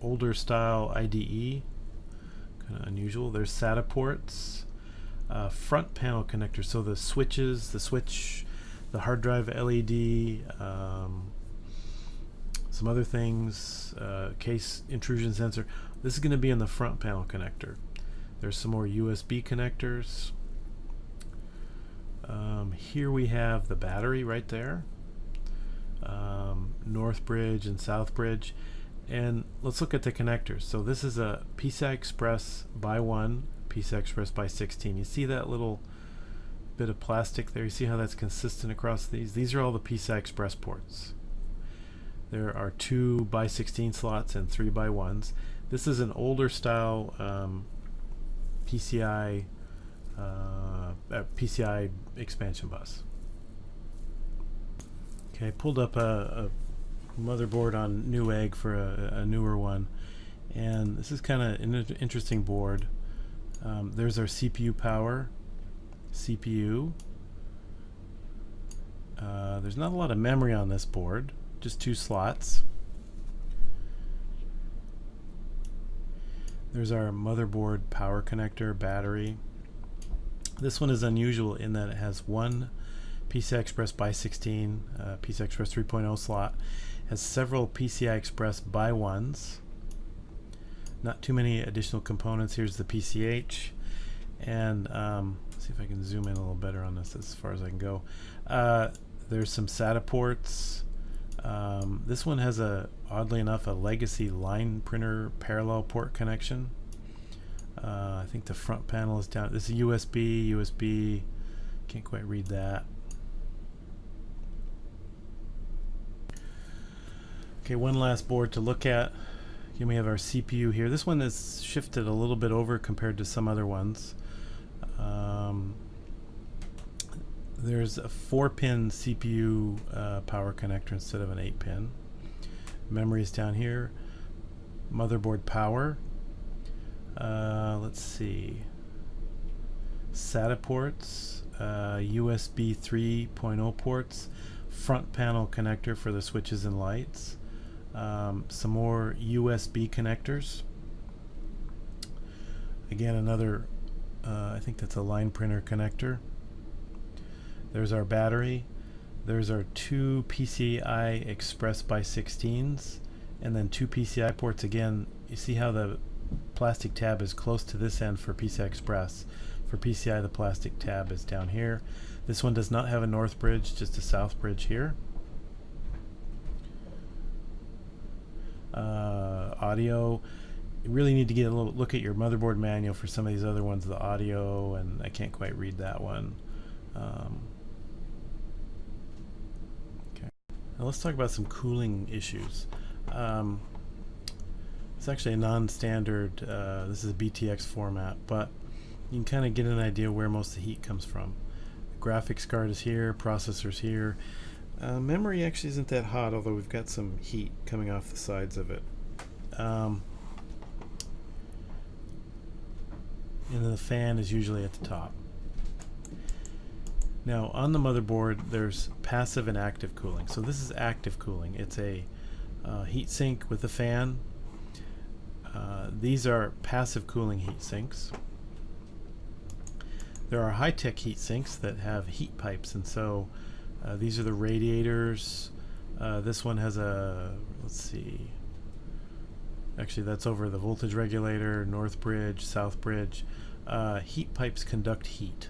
older style IDE, kind of unusual. There's SATA ports, front panel connector, so the switches, the hard drive LED, some other things, case intrusion sensor. This is going to be in the front panel connector. There's some more USB connectors. Here we have the battery right there, North Bridge and South Bridge. And let's look at the connectors. So this is a PCI Express by 1, PCI Express by 16. You see that little bit of plastic there? You see how that's consistent across these? These are all the PCI Express ports. There are 2 by 16 slots and 3 by 1s. This is an older style PCI expansion bus. Okay, I pulled up a motherboard on Newegg for a newer one, and this is kind of an interesting board. There's our CPU power, CPU. There's not a lot of memory on this board, just 2 slots. There's our motherboard power connector, battery. This one is unusual in that it has one PCI Express by 16, PCI Express 3.0 slot, has several PCI Express by 1s. Not too many additional components. Here's the PCH, and see if I can zoom in a little better on this as far as I can go. There's some SATA ports. This one has oddly enough, a legacy line printer parallel port connection. I think the front panel is down. This is USB, can't quite read that. Okay, one last board to look at. Here we have our CPU here. This one is shifted a little bit over compared to some other ones. There's a 4-pin CPU power connector instead of an 8-pin. Memory is down here. Motherboard power. Let's see. SATA ports, USB 3.0 ports, front panel connector for the switches and lights, some more USB connectors. Again, another, I think that's a line printer connector. There's our battery. There's our 2 PCI Express by 16s, and then 2 PCI ports. Again, you see how the plastic tab is close to this end for PCI Express. For PCI, the plastic tab is down here. This one does not have a north bridge, just a south bridge here. Audio. You really need to get a little look at your motherboard manual for some of these other ones, the audio, and I can't quite read that one. Okay. Now let's talk about some cooling issues. It's actually a non-standard, this is a BTX format, but you can kind of get an idea where most of the heat comes from. The graphics card is here, processor's here. Memory actually isn't that hot, although we've got some heat coming off the sides of it. And then the fan is usually at the top. Now on the motherboard there's passive and active cooling. So this is active cooling. It's a heat sink with a fan. These are passive cooling heat sinks. There are high-tech heat sinks that have heat pipes, and so these are the radiators. This one has a, let's see, actually that's over the voltage regulator, north bridge, south bridge. Heat pipes conduct heat.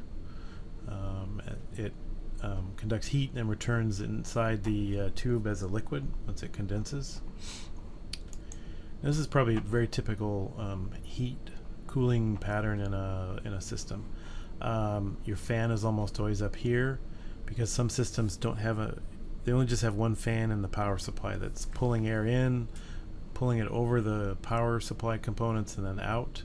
It conducts heat and returns inside the tube as a liquid once it condenses. This is probably a very typical heat cooling pattern in a system. Your fan is almost always up here because some systems don't have they only just have one fan in the power supply that's pulling air in, pulling it over the power supply components and then out.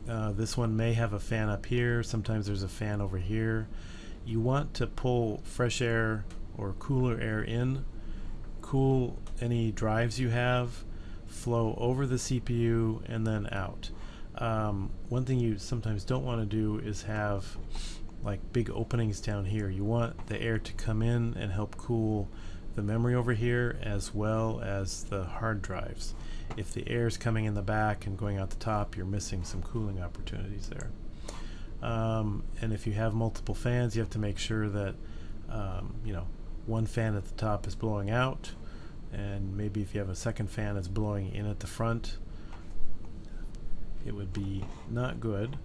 This one may have a fan up here. Sometimes there's a fan over here. You want to pull fresh air or cooler air in, cool any drives you have, flow over the CPU and then out. One thing you sometimes don't want to do is have like big openings down here. You want the air to come in and help cool the memory over here as well as the hard drives. If the air is coming in the back and going out the top, you're missing some cooling opportunities there. And if you have multiple fans, you have to make sure that one fan at the top is blowing out, and maybe if you have a second fan that's blowing in at the front, it would be not good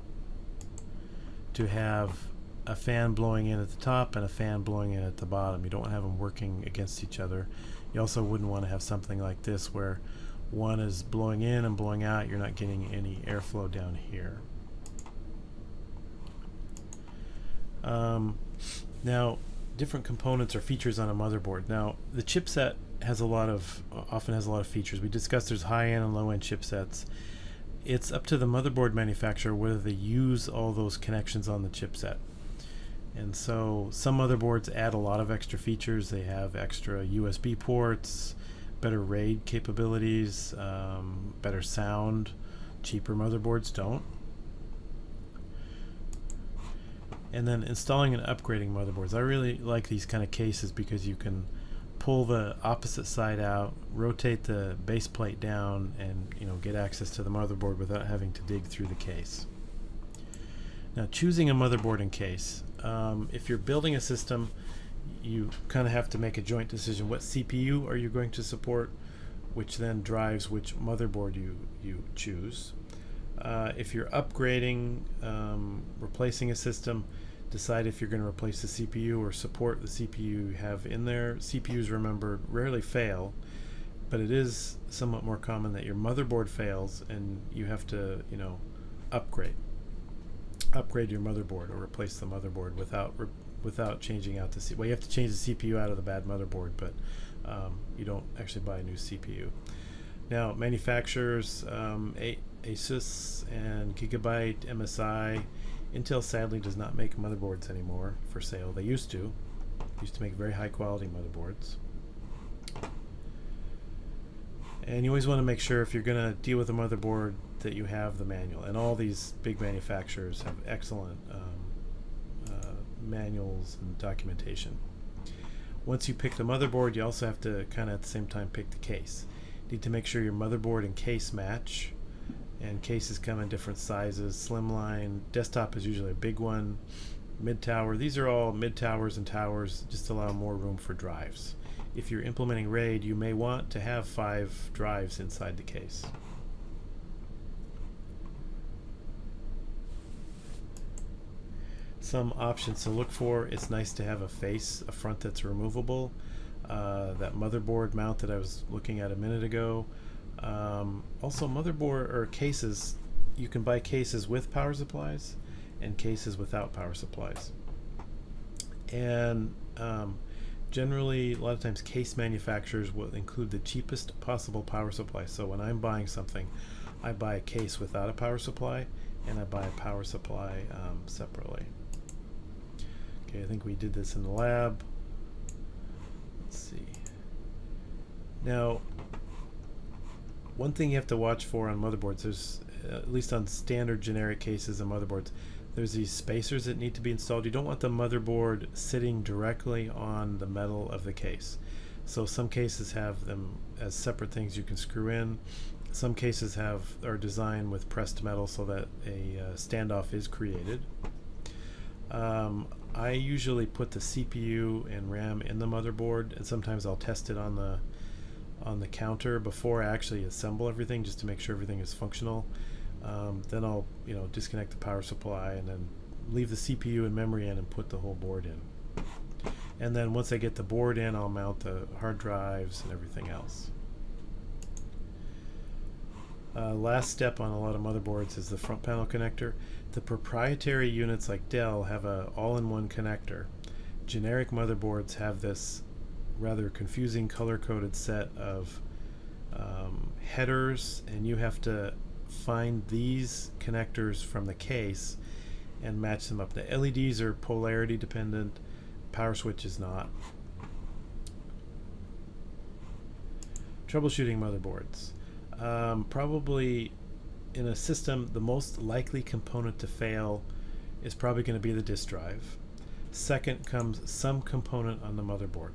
to have a fan blowing in at the top and a fan blowing in at the bottom. You don't want to have them working against each other. You also wouldn't want to have something like this where one is blowing in and blowing out. You're not getting any airflow down here. Now, different components or features on a motherboard. Now, the chipset often has a lot of features. We discussed there's high-end and low-end chipsets. It's up to the motherboard manufacturer whether they use all those connections on the chipset. And so some motherboards add a lot of extra features. They have extra USB ports, better RAID capabilities, better sound. Cheaper motherboards don't. And then installing and upgrading motherboards. I really like these kind of cases because you can pull the opposite side out, rotate the base plate down, and get access to the motherboard without having to dig through the case. Now, choosing a motherboard and case. If you're building a system, you kind of have to make a joint decision. What CPU are you going to support, which then drives which motherboard you choose. If you're upgrading, replacing a system, decide if you're going to replace the CPU or support the CPU you have in there. CPUs, remember, rarely fail, but it is somewhat more common that your motherboard fails and you have to, upgrade your motherboard or replace the motherboard without changing out the CPU. Well, you have to change the CPU out of the bad motherboard, but you don't actually buy a new CPU. Now, manufacturers, Asus and Gigabyte, MSI. Intel sadly does not make motherboards anymore for sale. They used to make very high quality motherboards. And you always want to make sure if you're going to deal with a motherboard that you have the manual. And all these big manufacturers have excellent manuals and documentation. Once you pick the motherboard, you also have to kind of at the same time pick the case. You need to make sure your motherboard and case match. And cases come in different sizes. Slimline, desktop is usually a big one. Mid-tower, these are all mid-towers and towers, just allow more room for drives. If you're implementing RAID, you may want to have 5 drives inside the case. Some options to look for: it's nice to have a front that's removable. That motherboard mount that I was looking at a minute ago. Also, motherboard or cases, you can buy cases with power supplies and cases without power supplies. And generally, a lot of times case manufacturers will include the cheapest possible power supply. So when I'm buying something, I buy a case without a power supply and I buy a power supply separately. Okay, I think we did this in the lab. Let's see. Now, one thing you have to watch for on motherboards, there's, at least on standard generic cases and motherboards, there's these spacers that need to be installed. You don't want the motherboard sitting directly on the metal of the case. So some cases have them as separate things you can screw in. Some cases are designed with pressed metal so that a standoff is created. I usually put the CPU and RAM in the motherboard, and sometimes I'll test it on the counter before I actually assemble everything, just to make sure everything is functional. Then I'll disconnect the power supply and then leave the CPU and memory in and put the whole board in. And then once I get the board in, I'll mount the hard drives and everything else. Last step on a lot of motherboards is the front panel connector. The proprietary units like Dell have a all-in-one connector. Generic motherboards have this rather confusing color-coded set of headers, and you have to find these connectors from the case and match them up. The LEDs are polarity dependent, power switch is not. Troubleshooting motherboards. Probably in a system, the most likely component to fail is probably going to be the disk drive. Second comes some component on the motherboard.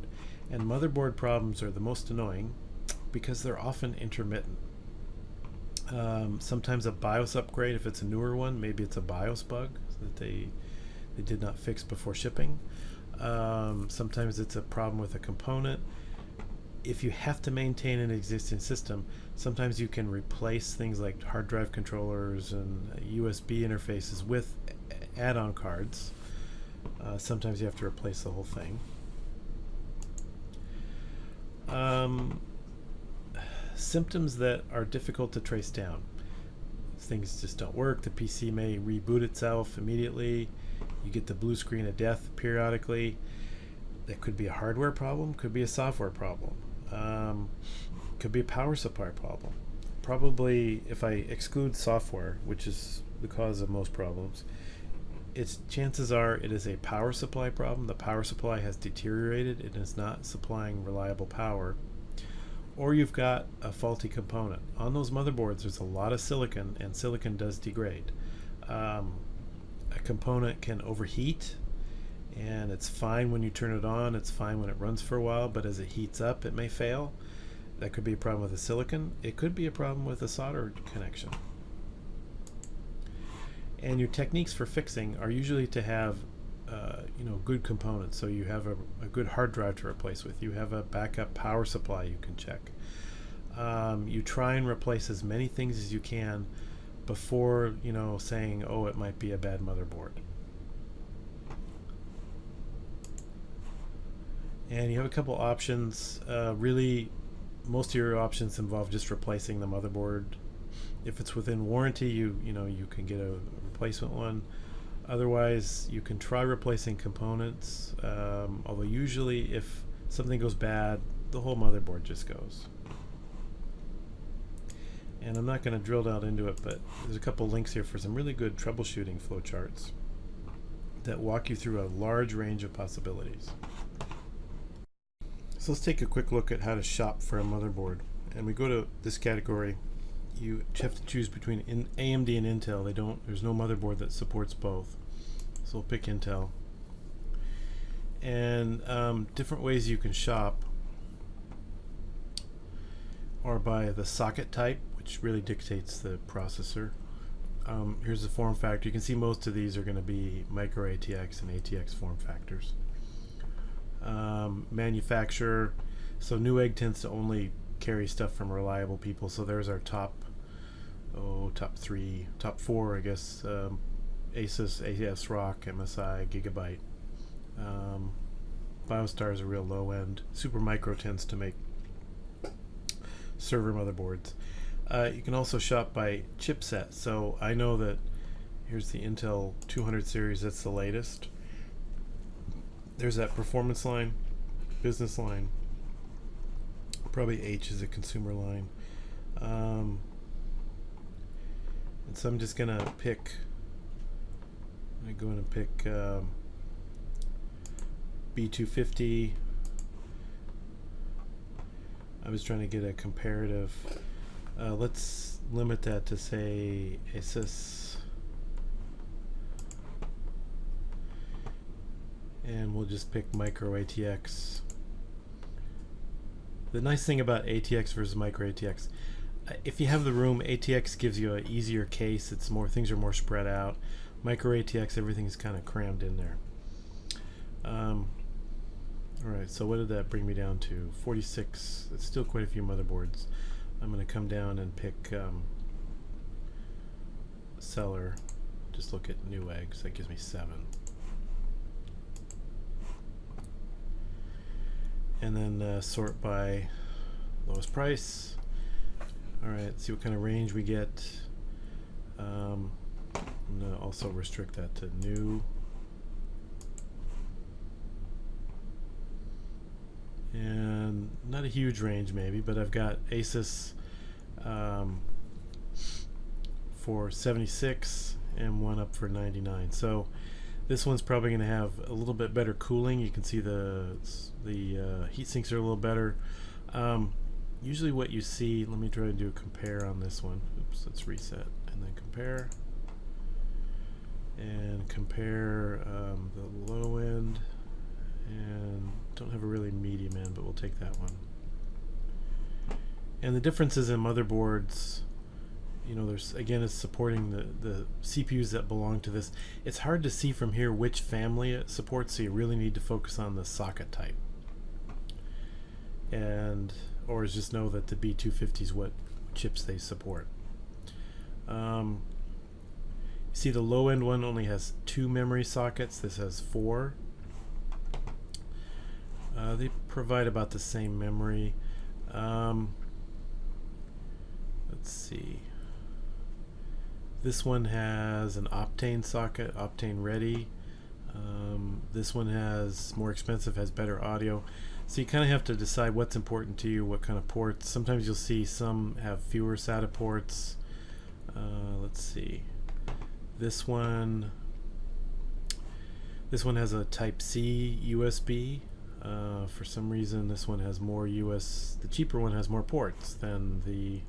And motherboard problems are the most annoying because they're often intermittent. Sometimes a BIOS upgrade, if it's a newer one, maybe it's a BIOS bug that they did not fix before shipping. Sometimes it's a problem with a component. If you have to maintain an existing system, sometimes you can replace things like hard drive controllers and USB interfaces with add-on cards. Sometimes you have to replace the whole thing. Symptoms that are difficult to trace down. Things just don't work. The PC may reboot itself immediately. You get the blue screen of death periodically. That could be a hardware problem, could be a software problem. Could be a power supply problem. Probably, if I exclude software, which is the cause of most problems, chances are it is a power supply problem. The power supply has deteriorated. It is not supplying reliable power. Or you've got a faulty component. On those motherboards, there's a lot of silicon, and silicon does degrade. A component can overheat, and it's fine when you turn it on, it's fine when it runs for a while, but as it heats up, it may fail. That could be a problem with the silicon. It could be a problem with a solder connection. And your techniques for fixing are usually to have good components. So you have a good hard drive to replace with. You have a backup power supply you can check. You try and replace as many things as you can before saying, oh, it might be a bad motherboard. And you have a couple options. Really, most of your options involve just replacing the motherboard. If it's within warranty, you can get a replacement one. Otherwise, you can try replacing components, although usually if something goes bad, the whole motherboard just goes. And I'm not going to drill down into it, but there's a couple links here for some really good troubleshooting flowcharts that walk you through a large range of possibilities. So let's take a quick look at how to shop for a motherboard. And we go to this category. You have to choose between AMD and Intel. There's no motherboard that supports both. So we'll pick Intel. And different ways you can shop are by the socket type, which really dictates the processor. Here's the form factor. You can see most of these are going to be micro ATX and ATX form factors. Manufacturer. So Newegg tends to only carry stuff from reliable people. So there's our top four, I guess. Asus, ASRock, MSI, Gigabyte. BioStar is a real low end. Supermicro tends to make server motherboards. You can also shop by chipset. So I know that here's the Intel 200 series. That's the latest. There's that performance line, business line. Probably H is a consumer line. And so I'm just gonna pick. I'm going to pick B250. I was trying to get a comparative. Let's limit that to say Asus, and we'll just pick micro ATX. The nice thing about ATX versus micro ATX, if you have the room, ATX gives you an easier case. It's more, things are more spread out. Micro ATX, everything's kind of crammed in there. All right, so what did that bring me down to? 46. It's still quite a few motherboards. I'm going to come down and pick seller. Just look at Newegg. That gives me 7. And then sort by lowest price. All right, see what kind of range we get. I'm going to also restrict that to new. And not a huge range maybe, but I've got Asus for 76 and one up for 99. So this one's probably going to have a little bit better cooling. You can see the heat sinks are a little better. Usually what you see, let me try to do a compare on this one. Oops, let's reset and then compare. And compare the low end, and don't have a really medium end, but we'll take that one. And the differences in motherboards, you know, there's, again, it's supporting the CPUs that belong to this. It's hard to see from here which family it supports, so you really need to focus on the socket type. And or just know that the B250 is what chips they support. See, the low end one only has 2 memory sockets. This has 4. They provide about the same memory. Let's see. This one has an Optane socket, Optane ready. This one has more expensive, has better audio. So you kind of have to decide what's important to you, what kind of ports. Sometimes you'll see some have fewer SATA ports. Let's see. This one has a Type C USB. For some reason, this one has more the cheaper one has more ports than the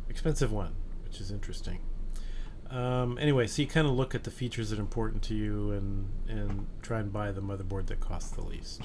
expensive one, which is interesting. Anyway, so you kind of look at the features that are important to you and try and buy the motherboard that costs the least.